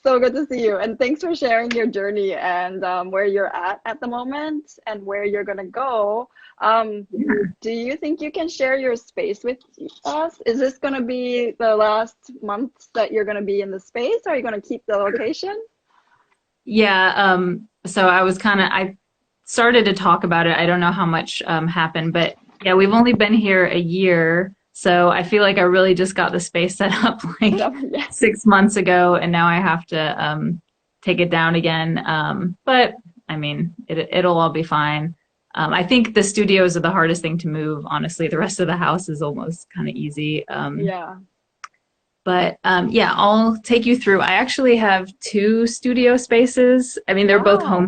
so good to see you. And thanks for sharing your journey and where you're at the moment and where you're gonna go. Um, do you think you can share your space with us? Is this gonna be the last month that you're gonna be in the space? Or are you gonna keep the location? Yeah, so I started to talk about it. I don't know how much happened, but yeah, we've only been here a year. So I feel like I really just got the space set up like Yeah. 6 months ago, and now I have to take it down again. But I mean, it'll all be fine. I think the studios are the hardest thing to move, honestly. The rest of the house is almost kind of easy. Yeah. But yeah, I'll take you through. I actually have two studio spaces. I mean, they're both Wow.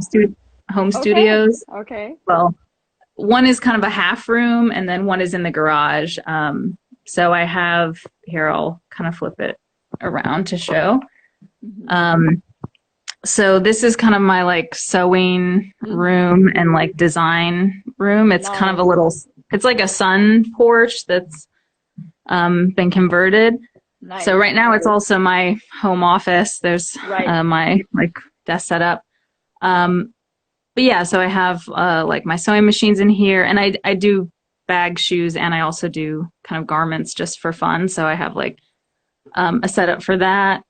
home Okay. studios. Okay. Well, one is kind of a half room, and then one is in the garage. So I have here. I'll kind of flip it around to show. Mhm. Um, so this is kind of my like sewing room and like design room. It's kind of a Nice. little. It's like a sun porch that's been converted. So Nice. right now it's also my home office. There's Right. my like desk set up. Um, but yeah, so I have like my sewing machines in here, and I do bag shoes, and I also do kind of garments just for fun. So I have like a setup for that.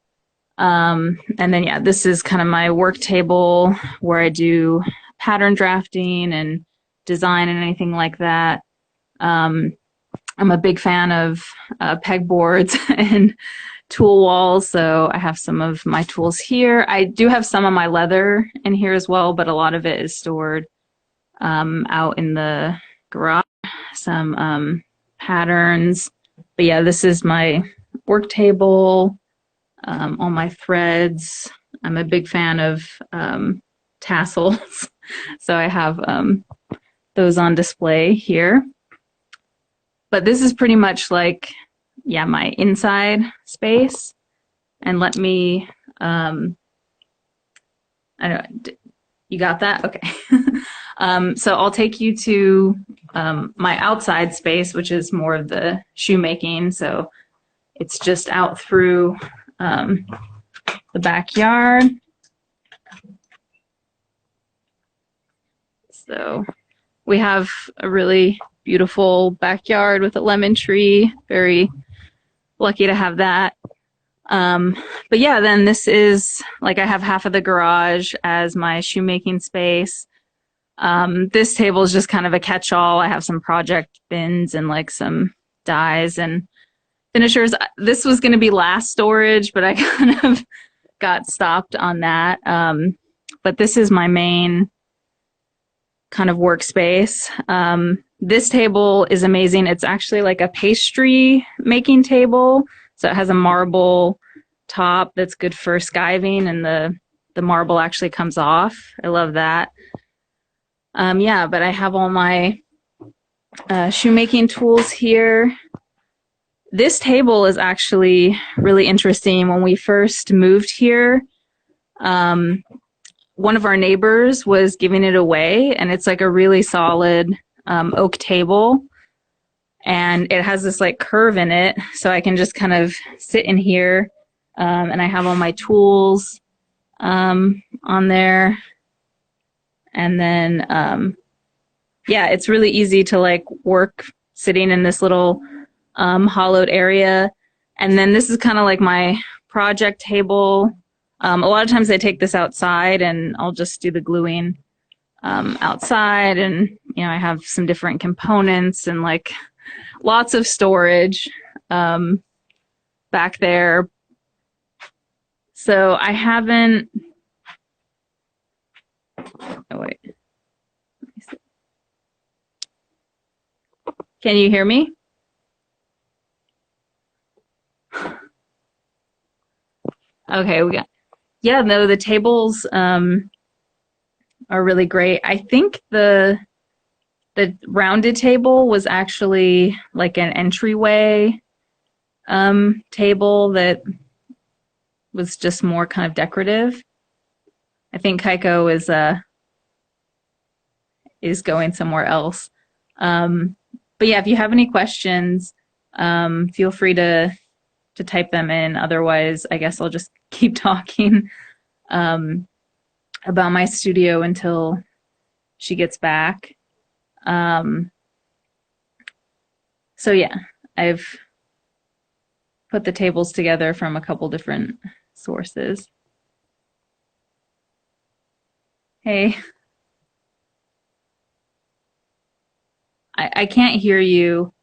And then yeah, this is kind of my work table where I do pattern drafting and design and anything like that. Um, I'm a big fan of pegboards and tool walls, so I have some of my tools here. I do have some of my leather in here as well, but a lot of it is stored out in the garage. Some patterns. But yeah, this is my work table, all my threads. I'm a big fan of tassels, so I have those on display here. But this is pretty much like, yeah, my inside space. And let me, I don't know, you got that? Okay. So I'll take you to my outside space, which is more of the shoemaking. So it's just out through the backyard. So we have a really beautiful backyard with a lemon tree. Very lucky to have that. But yeah, then this is like I have half of the garage as my shoemaking space. This table is just kind of a catch-all. I have some project bins and like some dies and finishers. This was going to be last storage, but I kind of got stopped on that. But this is my main kind of workspace. This table is amazing. It's actually like a pastry making table. So it has a marble top that's good for skiving, and the marble actually comes off. I love that. Yeah, but I have all my shoemaking tools here. This table is actually really interesting. When we first moved here, one of our neighbors was giving it away, and it's like a really solid oak table, and it has this like curve in it, so I can just kind of sit in here, and I have all my tools on there, and then yeah, it's really easy to like work sitting in this little hollowed area. And then this is kind of like my project table. A lot of times I take this outside and I'll just do the gluing outside, and I have some different components and like lots of storage back there. So I haven't, oh wait, can you hear me? Okay, yeah, no, the tables are really great. I think the rounded table was actually like an entryway table that was just more kind of decorative. I think Kaiko is going somewhere else. But yeah, if you have any questions, feel free to to type them in. Otherwise, I guess I'll just keep talking about my studio until she gets back. So yeah, I've put the tables together from a couple different sources. Hey, I can't hear you.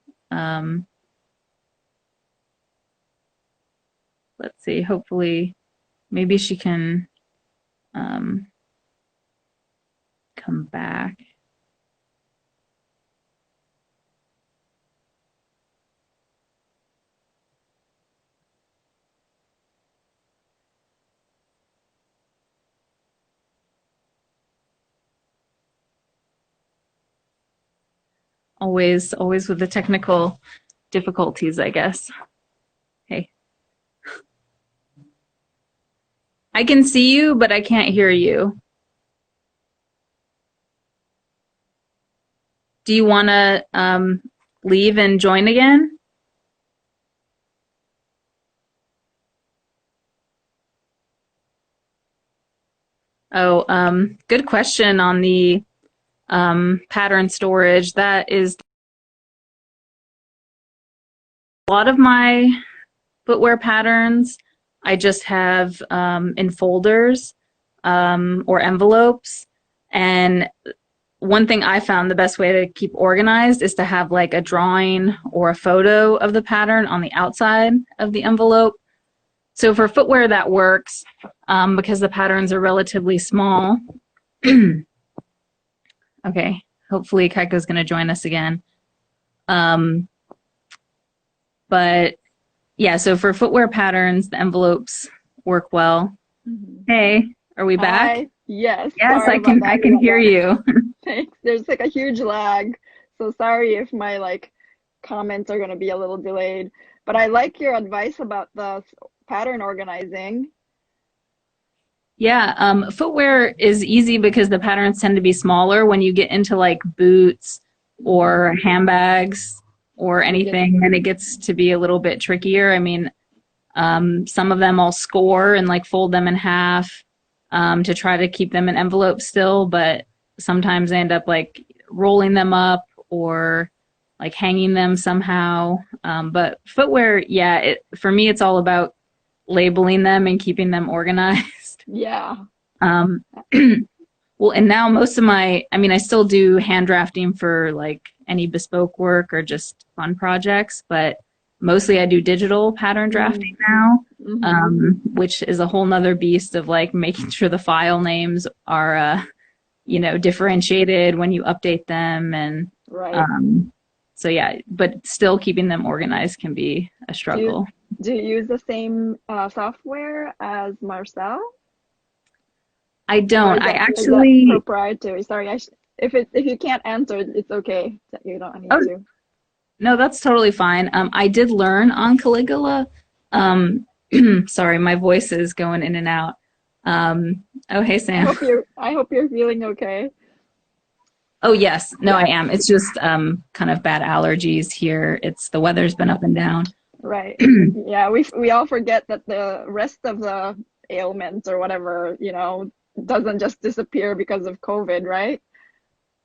Let's see, hopefully, maybe she can come back. Always with the technical difficulties, I guess. Hey. I can see you, but I can't hear you. Do you want to leave and join again? Oh, good question on the pattern storage. That is a lot of my footwear patterns. I just have in folders or envelopes. And one thing I found the best way to keep organized is to have like a drawing or a photo of the pattern on the outside of the envelope. So for footwear, that works because the patterns are relatively small. Okay, hopefully Kaiko's going to join us again. But yeah, so for footwear patterns, the envelopes work well. Hey, are we back? Hi. Yes. Yes, I can hear you. Thanks. There's like a huge lag. So sorry if my like comments are going to be a little delayed, but I like your advice about the pattern organizing. Yeah, footwear is easy because the patterns tend to be smaller. When you get into like boots or handbags or anything, then it gets to be a little bit trickier. I mean, some of them I'll score and like fold them in half to try to keep them in envelopes still, but sometimes I end up like rolling them up or like hanging them somehow. But footwear, yeah, for me, it's all about labeling them and keeping them organized. Yeah. Well, and now most of I still do hand drafting for like any bespoke work or just fun projects, but mostly I do digital pattern drafting now, which is a whole nother beast of like making sure the file names are, differentiated when you update them. And right. So yeah, but still keeping them organized can be a struggle. Do you use the same software as Marcel? I don't. I actually proprietary. Sorry, if you can't answer, it's okay. You don't need to. No, that's totally fine. I did learn on Caligula. Sorry, my voice is going in and out. Oh, hey, Sam. I hope you're feeling okay. Oh, yes. No, I am. It's just kind of bad allergies here. The weather's been up and down. Right. Yeah, we all forget that the rest of the ailments or whatever, doesn't just disappear because of COVID, right?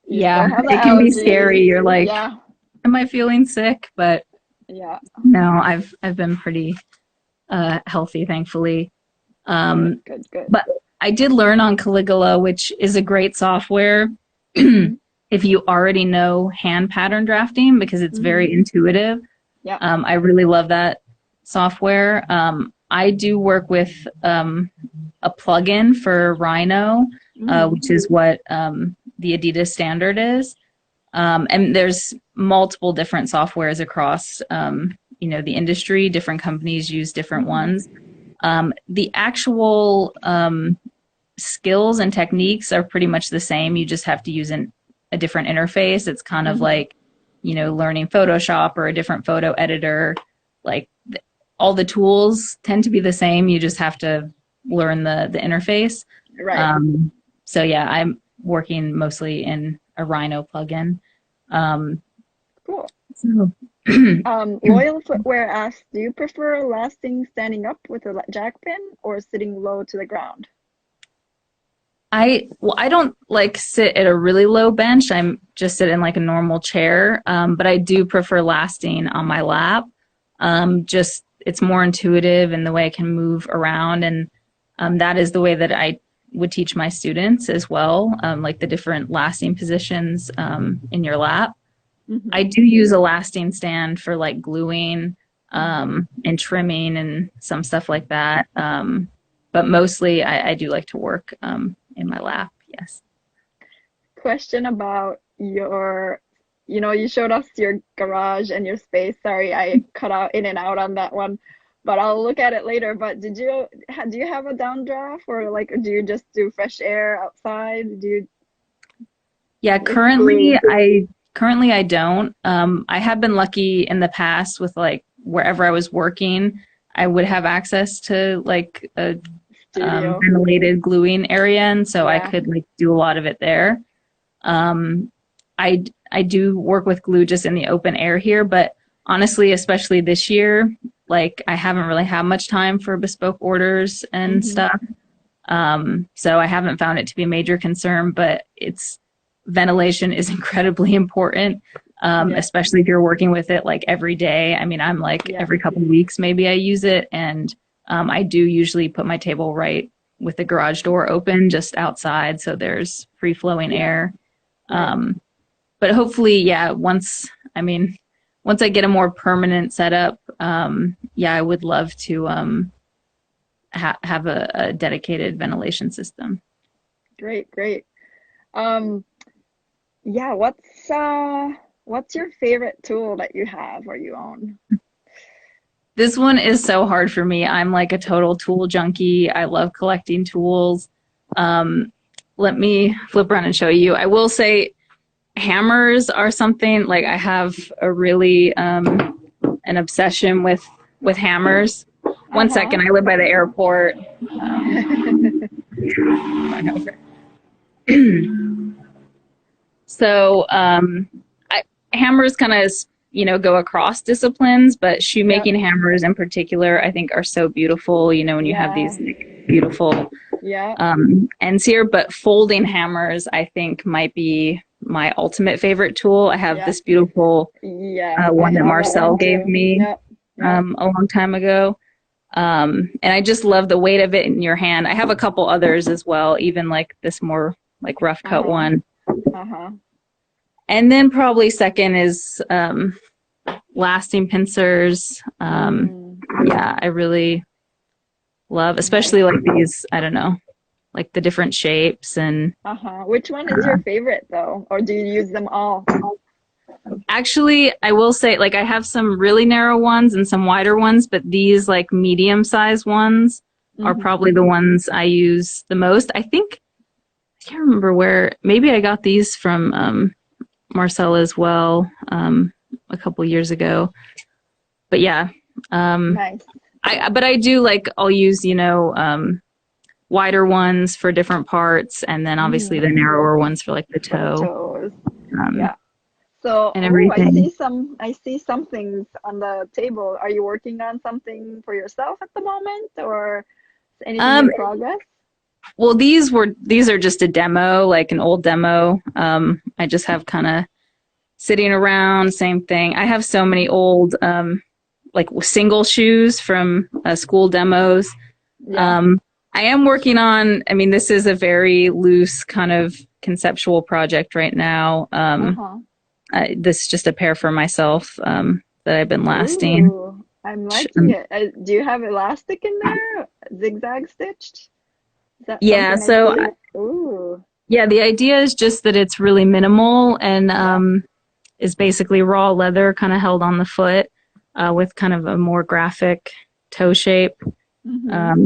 Yeah, it can be scary. You're like, am I feeling sick? But yeah, no, I've been pretty healthy, thankfully. Good. But I did learn on Caligula, which is a great software if you already know hand pattern drafting because it's very intuitive. Yeah. I really love that software. I do work with a plugin for Rhino, which is what the Adidas standard is. And there's multiple different softwares across, the industry. Different companies use different ones. The actual skills and techniques are pretty much the same. You just have to use a different interface. It's kind of like, learning Photoshop or a different photo editor. Like all the tools tend to be the same. You just have to learn the interface. Right. So yeah, I'm working mostly in a Rhino plugin. Cool. So, Loyal Footwear asks, do you prefer lasting standing up with a jack pin or sitting low to the ground? I don't like sit at a really low bench. I'm just sit in like a normal chair. But I do prefer lasting on my lap. Just it's more intuitive in the way I can move around, and that is the way that I would teach my students as well, like the different lasting positions in your lap. I do use a lasting stand for like gluing and trimming and some stuff like that. But mostly I do like to work in my lap. Yes. Question about your, you showed us your garage and your space. Sorry, I cut out in and out on that one, but I'll look at it later. But do you have a downdraft, or like do you just do fresh air outside? Yeah, currently I don't. I have been lucky in the past with like wherever I was working, I would have access to like a ventilated gluing area, and so I could like do a lot of it there. I do work with glue just in the open air here, but honestly, especially this year, like I haven't really had much time for bespoke orders and stuff. So I haven't found it to be a major concern, but ventilation is incredibly important, especially if you're working with it like every day. I mean, I'm like every couple of weeks, maybe I use it. And I do usually put my table right with the garage door open just outside, so there's free flowing air. But hopefully, once I get a more permanent setup, I would love to have a dedicated ventilation system. Great. What's your favorite tool that you have or you own? This one is so hard for me. I'm like a total tool junkie. I love collecting tools. Let me flip around and show you. I will say hammers are something like I have a really an obsession with hammers. One second, I live by the airport. So hammers kind of go across disciplines, but shoemaking hammers in particular I think are so beautiful, when you have these beautiful ends here. But folding hammers I think might be my ultimate favorite tool. I have this beautiful one that Marcel gave me a long time ago, and I just love the weight of it in your hand. I have a couple others as well, even like this more like rough cut one. And then probably second is lasting pincers. I really love, especially like these, I don't know, like the different shapes and. Which one is your favorite though? Or do you use them all? Actually, I will say like I have some really narrow ones and some wider ones, but these like medium sized ones are probably the ones I use the most. I can't remember where, maybe I got these from Marcel as well a couple years ago. But nice. I do like, I'll use, wider ones for different parts, and then obviously the narrower ones for like the toe. So and everything. I see some things on the table. Are you working on something for yourself at the moment, or anything in progress? Well, these are just a demo, like an old demo. I just have kind of sitting around, same thing. I have so many old like single shoes from school demos. I am working on, this is a very loose kind of conceptual project right now. This is just a pair for myself that I've been lasting. Ooh, I'm liking it. Do you have elastic in there? Zigzag stitched? So the idea is just that it's really minimal and is basically raw leather kind of held on the foot with kind of a more graphic toe shape. Now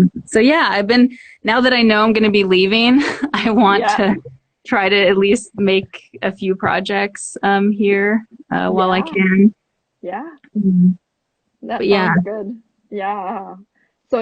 that I know I'm going to be leaving, I want to try to at least make a few projects here while I can. That sounds good.